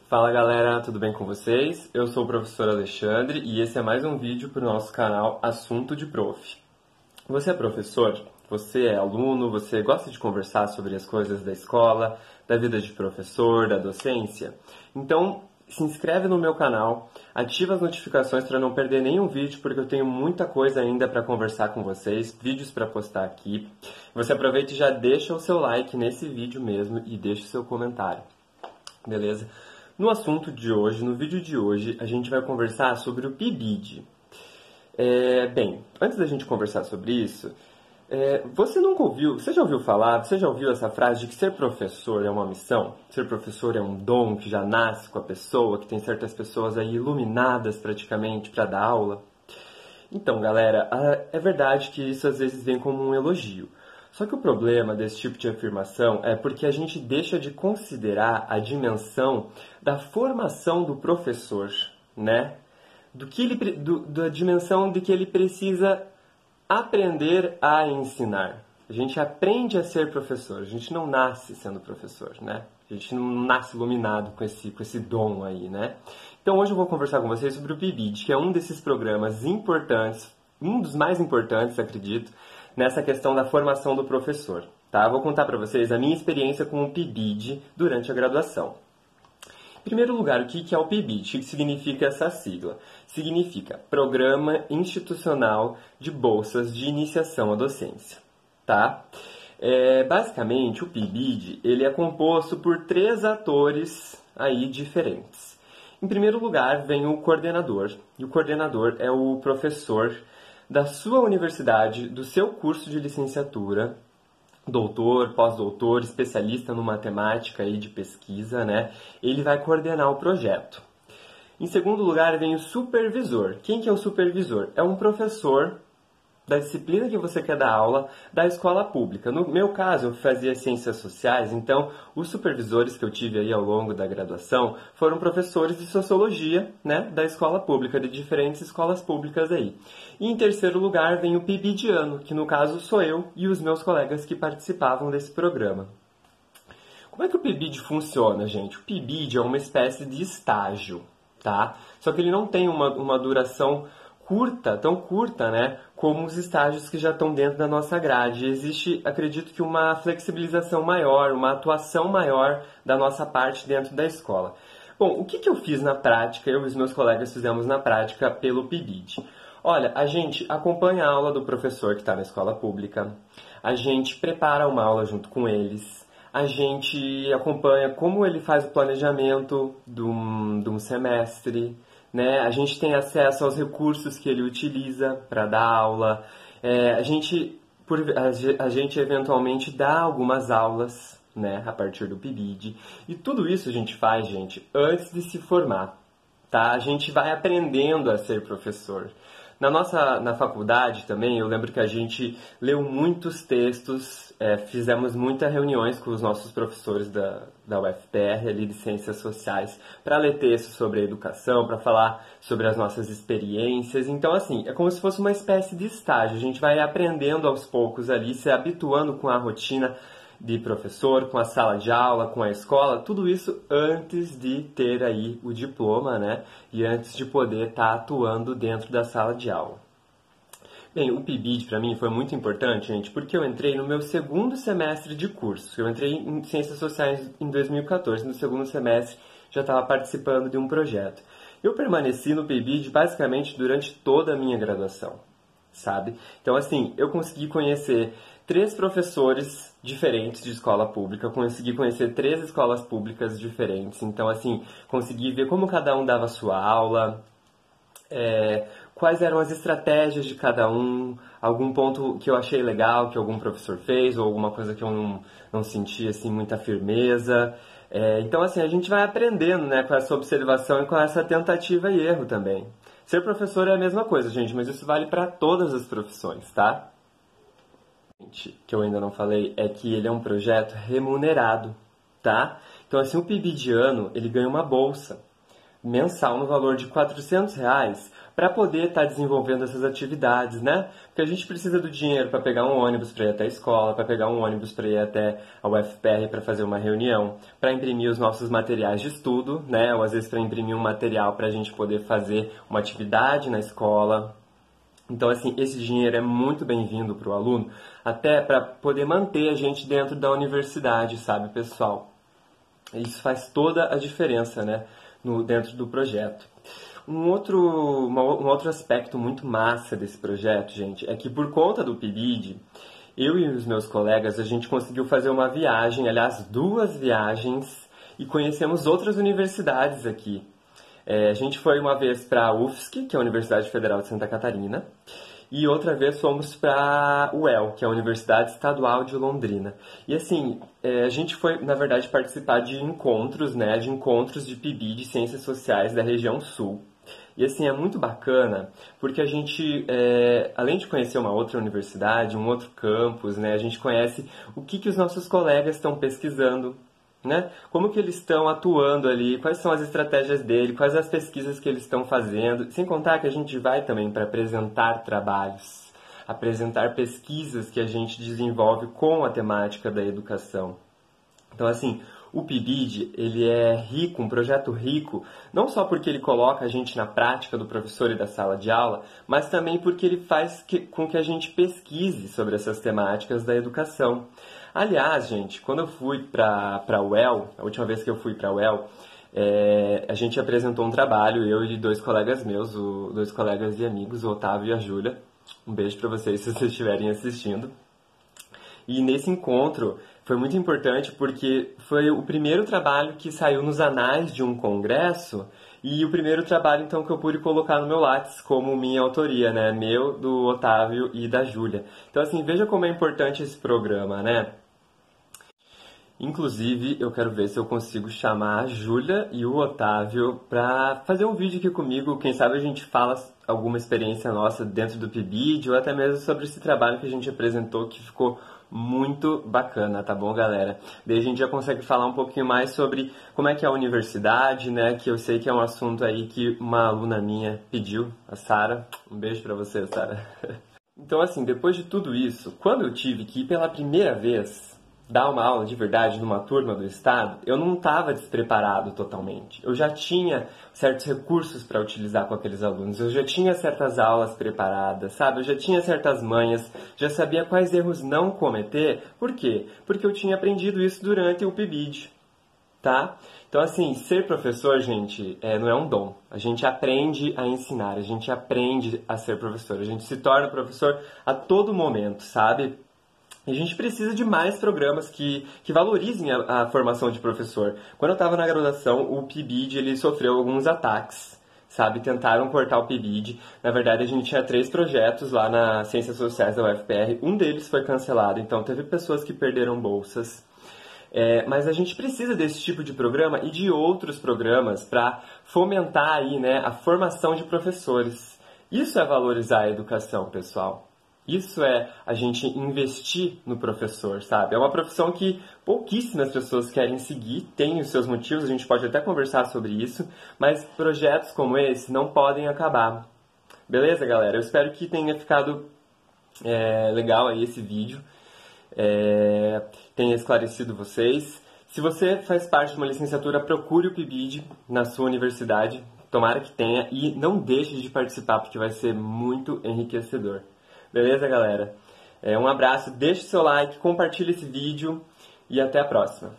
Fala galera, tudo bem com vocês? Eu sou o professor Alexandre e esse é mais um vídeo para o nosso canal Assunto de Prof. Você é professor? Você é aluno? Você gosta de conversar sobre as coisas da escola, da vida de professor, da docência? Então, se inscreve no meu canal, ativa as notificações para não perder nenhum vídeo, porque eu tenho muita coisa ainda para conversar com vocês, vídeos para postar aqui. Você aproveita e já deixa o seu like nesse vídeo mesmo e deixa o seu comentário, beleza? No assunto de hoje, no vídeo de hoje, a gente vai conversar sobre o PIBID. Bem, antes da gente conversar sobre isso, você já ouviu falar, você já ouviu essa frase de que ser professor é uma missão? Ser professor é um dom que já nasce com a pessoa, que tem certas pessoas aí iluminadas praticamente para dar aula? Então, galera, é verdade que isso às vezes vem como um elogio. Só que o problema desse tipo de afirmação é porque a gente deixa de considerar a dimensão da formação do professor, né? Da dimensão de que ele precisa aprender a ensinar. A gente aprende a ser professor, a gente não nasce sendo professor, né? A gente não nasce iluminado com esse dom aí, né? Então hoje eu vou conversar com vocês sobre o PIBID, que é um desses programas importantes, um dos mais importantes, acredito, nessa questão da formação do professor, tá? Eu vou contar para vocês a minha experiência com o PIBID durante a graduação. Em primeiro lugar, o que é o PIBID? O que significa essa sigla? Significa Programa Institucional de Bolsas de Iniciação à Docência, tá? Basicamente, o PIBID ele é composto por 3 atores aí diferentes. Em primeiro lugar, vem o coordenador, e o coordenador é o professor da sua universidade, do seu curso de licenciatura, doutor, pós-doutor, especialista no matemática e de pesquisa, né? Ele vai coordenar o projeto. Em segundo lugar, vem o supervisor. Quem que é o supervisor? É um professor da disciplina que você quer dar aula da escola pública. No meu caso, eu fazia ciências sociais, então os supervisores que eu tive aí ao longo da graduação foram professores de sociologia, né, da escola pública, de diferentes escolas públicas aí. E em terceiro lugar vem o PIBIDiano, que no caso sou eu e os meus colegas que participavam desse programa. Como é que o PIBID funciona, gente? O PIBID é uma espécie de estágio, tá? Só que ele não tem uma duração tão curta, né, como os estágios que já estão dentro da nossa grade. Existe, acredito que, uma flexibilização maior, uma atuação maior da nossa parte dentro da escola. Bom, o que eu fiz na prática, eu e os meus colegas fizemos na prática pelo PIBID? Olha, a gente acompanha a aula do professor que está na escola pública, a gente prepara uma aula junto com eles, a gente acompanha como ele faz o planejamento de um semestre, né? A gente tem acesso aos recursos que ele utiliza para dar aula. A gente eventualmente dá algumas aulas, né, a partir do PIBID. E tudo isso a gente faz, gente, antes de se formar, tá? A gente vai aprendendo a ser professor. Na faculdade também, eu lembro que a gente leu muitos textos, fizemos muitas reuniões com os nossos professores da UFPR, ali de Ciências Sociais, para ler textos sobre a educação, para falar sobre as nossas experiências. Então, assim, é como se fosse uma espécie de estágio. A gente vai aprendendo aos poucos ali, se habituando com a rotina de professor, com a sala de aula, com a escola, tudo isso antes de ter aí o diploma, né? E antes de poder estar atuando dentro da sala de aula. Bem, o PIBID para mim foi muito importante, gente, porque eu entrei no meu segundo semestre de curso. Eu entrei em Ciências Sociais em 2014, no segundo semestre já estava participando de um projeto. Eu permaneci no PIBID basicamente durante toda a minha graduação, sabe? Então, assim, eu consegui conhecer 3 professores diferentes de escola pública, consegui conhecer 3 escolas públicas diferentes, então, assim, consegui ver como cada um dava sua aula, quais eram as estratégias de cada um, algum ponto que eu achei legal que algum professor fez, ou alguma coisa que eu não senti, assim, muita firmeza. Então, assim, a gente vai aprendendo, né, com essa observação e com essa tentativa e erro também. Ser professor é a mesma coisa, gente, mas isso vale para todas as profissões, tá? Que eu ainda não falei é que ele é um projeto remunerado, tá? Então, assim, o PIBIDiano, ele ganha uma bolsa. mensal no valor de R$ 400 para poder estar desenvolvendo essas atividades, né? Porque a gente precisa do dinheiro para pegar um ônibus para ir até a escola, para pegar um ônibus para ir até a UFPR para fazer uma reunião, para imprimir os nossos materiais de estudo, né? Ou às vezes para imprimir um material para a gente poder fazer uma atividade na escola. Então, assim, esse dinheiro é muito bem-vindo para o aluno, até para poder manter a gente dentro da universidade, sabe, pessoal? Isso faz toda a diferença, né, dentro do projeto. Um outro aspecto muito massa desse projeto, gente, é que por conta do PIBID, eu e os meus colegas, a gente conseguiu fazer uma viagem, aliás, 2 viagens, e conhecemos outras universidades aqui. A gente foi uma vez para a UFSC, que é a Universidade Federal de Santa Catarina, e outra vez fomos para a UEL, que é a Universidade Estadual de Londrina. E assim, a gente foi, na verdade, participar de encontros, né, de PIBID, de Ciências Sociais da região Sul. E assim, é muito bacana, porque a gente, além de conhecer uma outra universidade, um outro campus, né, a gente conhece o que os nossos colegas estão pesquisando, né? Como que eles estão atuando ali, quais são as estratégias dele, quais as pesquisas que eles estão fazendo, sem contar que a gente vai também para apresentar trabalhos, apresentar pesquisas que a gente desenvolve com a temática da educação. Então, assim, o PIBID, ele é rico, um projeto rico, não só porque ele coloca a gente na prática do professor e da sala de aula, mas também porque ele faz com que a gente pesquise sobre essas temáticas da educação. Aliás, gente, quando eu fui para a UEL, a última vez que eu fui para a UEL, a gente apresentou um trabalho, eu e 2 colegas meus, 2 colegas e amigos, o Otávio e a Júlia. Um beijo para vocês se vocês estiverem assistindo. E nesse encontro foi muito importante porque foi o primeiro trabalho que saiu nos anais de um congresso e o primeiro trabalho, então, que eu pude colocar no meu Lattes como minha autoria, né? Meu, do Otávio e da Júlia. Então, assim, veja como é importante esse programa, né? Inclusive, eu quero ver se eu consigo chamar a Júlia e o Otávio para fazer um vídeo aqui comigo. Quem sabe a gente fala alguma experiência nossa dentro do PIBID ou até mesmo sobre esse trabalho que a gente apresentou que ficou muito bacana, tá bom, galera? Daí a gente já consegue falar um pouquinho mais sobre como é que é a universidade, né? Que eu sei que é um assunto aí que uma aluna minha pediu, a Sara. Um beijo pra você, Sara. Então, assim, depois de tudo isso, quando eu tive que ir pela primeira vez dar uma aula de verdade numa turma do estado, eu não estava despreparado totalmente. Eu já tinha certos recursos para utilizar com aqueles alunos, eu já tinha certas aulas preparadas, sabe? Eu já tinha certas manhas, já sabia quais erros não cometer. Por quê? Porque eu tinha aprendido isso durante o PIBID, tá? Então, assim, ser professor, gente, não é um dom. A gente aprende a ensinar, a gente aprende a ser professor, a gente se torna professor a todo momento, sabe? A gente precisa de mais programas que valorizem a formação de professor. Quando eu estava na graduação, o PIBID ele sofreu alguns ataques, sabe? Tentaram cortar o PIBID. Na verdade, a gente tinha 3 projetos lá na Ciências Sociais da UFPR. Um deles foi cancelado, então teve pessoas que perderam bolsas. Mas a gente precisa desse tipo de programa e de outros programas para fomentar aí, né, a formação de professores. Isso é valorizar a educação, pessoal. Isso é a gente investir no professor, sabe? É uma profissão que pouquíssimas pessoas querem seguir, tem os seus motivos, a gente pode até conversar sobre isso, mas projetos como esse não podem acabar. Beleza, galera? Eu espero que tenha ficado legal aí esse vídeo, tenha esclarecido vocês. Se você faz parte de uma licenciatura, procure o PIBID na sua universidade, tomara que tenha, e não deixe de participar, porque vai ser muito enriquecedor. Beleza, galera? Um abraço, deixe seu like, compartilhe esse vídeo e até a próxima.